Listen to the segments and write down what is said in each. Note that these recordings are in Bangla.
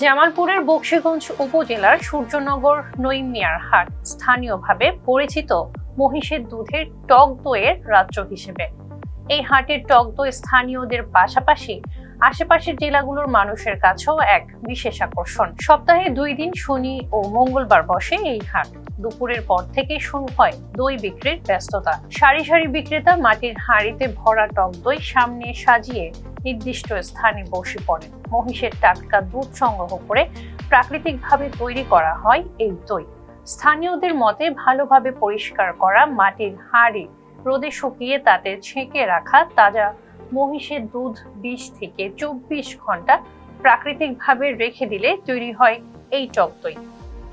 জামালপুরের বকশীগঞ্জ উপজেলার সূর্যনগর নইমিয়ার হাট স্থানীয়ভাবে পরিচিত মহিষের দুধের টক দইয়ের রাজ্য হিসেবে। এই হাটের টক দই স্থানীয়দের পাশাপাশি আশেপাশের জেলাগুলোর মানুষের কাছেও এক বিশেষ আকর্ষণ। সপ্তাহে 2 দিন শনি ও মঙ্গলবার বসে এই হাট। দুপুরের পর থেকে শুরু হয় দই বিক্রির ব্যস্ততা। সারি সারি বিক্রেতা মাটির হাঁড়িতে ভরা টক দই সামনে সাজিয়ে নির্দিষ্ট স্থানে বসে পড়েন। মহিষের টাটকা দুধ সংগ্রহ করে প্রাকৃতিকভাবে তৈরি করা হয় এই দই। স্থানীয়দের মতে ভালোভাবে পরিষ্কার করা মাটির হাঁড়ি রোদে শুকিয়ে তাতে ছেঁকে রাখা তাজা মহিষের দুধ 20 থেকে 24 ঘন্টা প্রাকৃতিকভাবে রেখে দিলে তৈরি হয় এই টক দই।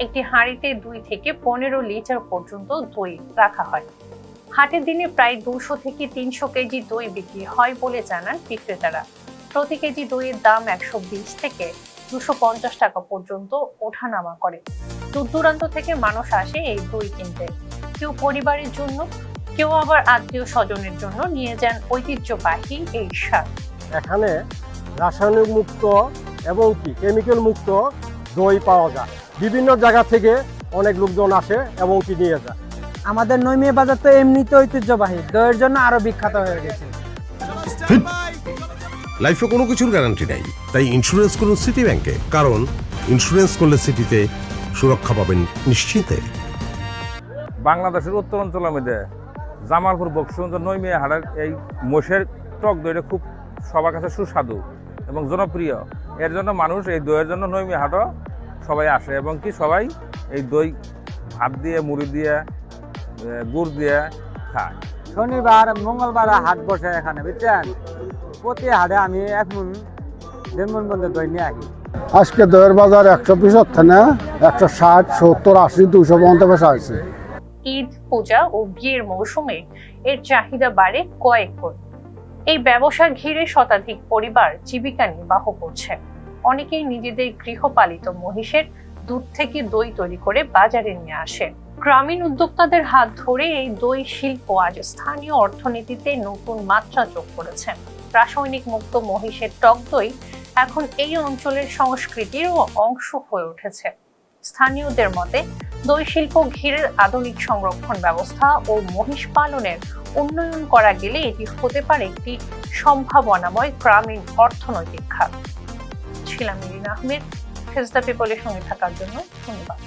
একটি হাঁড়িতে 2 থেকে 15 লিটার পর্যন্ত দই রাখা হয়। হাটের দিনে প্রায় 200 থেকে 300 কেজি দই বিক্রি হয় বলে জানান বিক্রেতারা। প্রতি কেজি দইয়ের দাম 120 থেকে 250 টাকা পর্যন্ত ওঠানামা করে। দূর দূরান্ত থেকে মানুষ আসে এই দই কিনতে। কেউ পরিবারের জন্য, কেউ আবার আত্মীয় স্বজনের জন্য নিয়ে যান ঐতিহ্যবাহী এই স্বাদ। এখানে রাসায়নিক মুক্ত এবং কেমিক্যাল মুক্ত দই পাওয়া যায়। বিভিন্ন জায়গা থেকে অনেক লোকজন আসে এবং নিয়ে যায়। আমাদের নইমিয়া বাজার তো এমনিতে ঐতিহ্যবাহী, দইয়ের জন্য আরো বিখ্যাত হয়ে গেছে। লাইফে কোনো কিছুর গ্যারান্টি নাই, তাই ইন্স্যুরেন্স করুন সিটি ব্যাংকে, কারণ ইন্স্যুরেন্স করলে সিটিতে সুরক্ষা পাবেন নিশ্চিন্তে। বাংলাদেশের উত্তরাঞ্চলের মধ্যে জামালপুর বকশীগঞ্জ নইমিয়া হাটের এই মোষের টক দইটা খুব সবার কাছে সুস্বাদু এবং জনপ্রিয়। এর জন্য মানুষ এই দইয়ের জন্য নইমিয়া হাটও সবাই আসে এবং সবাই এই দই ভাত দিয়ে, মুড়ি দিয়ে, গুড় দিয়ে খায়। শনিবার মঙ্গলবার হাট বসে এখানে, বুঝছেন? প্রতি হাটে আমি 1 মণ পর্যন্ত দই নিয়ে আসি। আজকে দইয়ের বাজার 120 থেকে 160, 70, 80, 200 পর্যন্ত বেচা হয়েছে। ঈদ, পূজা ও বিয়ের মৌসুমে এর চাহিদা বাড়ে কয়েক গুণ। এই ব্যবসা ঘিরে শতাধিক পরিবার জীবিকা নির্বাহ করছে। অনেকেই নিজেদের গৃহপালিত মহিষের দুধ থেকে দই তৈরি করে বাজারে নিয়ে আসে। গ্রামীণ উদ্যোক্তাদের হাত ধরে এই দই শিল্প আজ স্থানীয় অর্থনীতিতে নতুন মাত্রা যোগ করেছে। রাসায়নিক মুক্ত মহিষের টক দই এখন এই অঞ্চলের সংস্কৃতিরও অংশ হয়ে উঠেছে। স্থানীয়দের মতে দই শিল্প ঘিরে আধুনিক সংরক্ষণ ব্যবস্থা ও মহিষ পালনের উন্নয়ন করা গেলে এটি হতে পারে একটি সম্ভাবনাময় গ্রামীণ অর্থনৈতিক খাত। ছিলাম ইরিন আহমেদ। ফেস দ্য পিপলের সঙ্গে থাকার জন্য ধন্যবাদ।